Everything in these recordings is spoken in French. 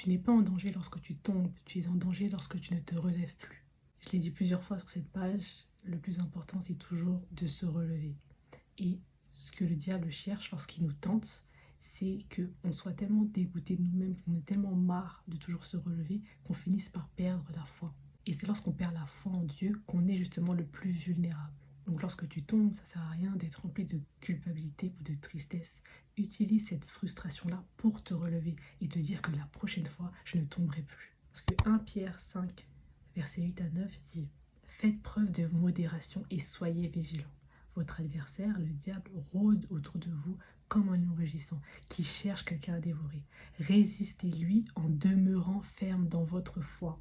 Tu n'es pas en danger lorsque tu tombes, tu es en danger lorsque tu ne te relèves plus. Je l'ai dit plusieurs fois sur cette page, le plus important c'est toujours de se relever. Et ce que le diable cherche lorsqu'il nous tente, c'est qu'on soit tellement dégoûté de nous-mêmes, qu'on ait tellement marre de toujours se relever, qu'on finisse par perdre la foi. Et c'est lorsqu'on perd la foi en Dieu qu'on est justement le plus vulnérable. Donc lorsque tu tombes, ça ne sert à rien d'être rempli de culpabilité ou de tristesse. Utilise cette frustration-là pour te relever et te dire que la prochaine fois, je ne tomberai plus. Parce que 1 Pierre 5, versets 8 à 9 dit « Faites preuve de modération et soyez vigilants. Votre adversaire, le diable, rôde autour de vous comme un lion rugissant qui cherche quelqu'un à dévorer. Résistez-lui en demeurant ferme dans votre foi.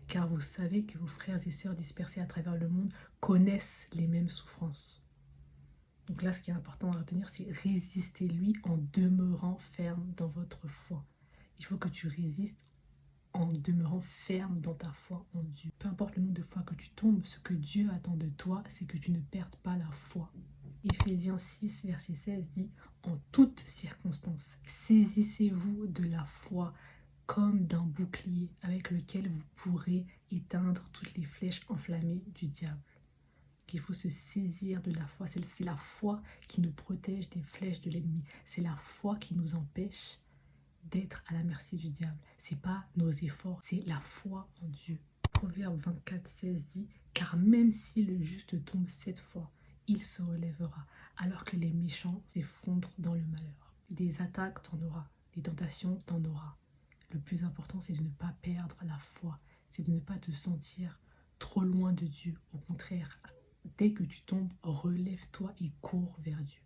Car vous savez que vos frères et sœurs dispersés à travers le monde connaissent les mêmes souffrances. » Donc là, ce qui est important à retenir, c'est résistez-lui en demeurant ferme dans votre foi. Il faut que tu résistes en demeurant ferme dans ta foi en Dieu. Peu importe le nombre de fois que tu tombes, ce que Dieu attend de toi, c'est que tu ne perdes pas la foi. Éphésiens 6, verset 16 dit « En toutes circonstances, saisissez-vous de la foi comme d'un bouclier avec lequel vous pourrez éteindre toutes les flèches enflammées du diable. » Il faut se saisir de la foi. C'est la foi qui nous protège des flèches de l'ennemi. C'est la foi qui nous empêche d'être à la merci du diable. C'est pas nos efforts, c'est la foi en Dieu. Proverbe 24, 16 dit « Car même si le juste tombe 7 fois, il se relèvera, alors que les méchants s'effondrent dans le malheur. » Des attaques, t'en auras. Des tentations, t'en auras. Le plus important, c'est de ne pas perdre la foi. C'est de ne pas te sentir trop loin de Dieu. Au contraire, dès que tu tombes, relève-toi et cours vers Dieu.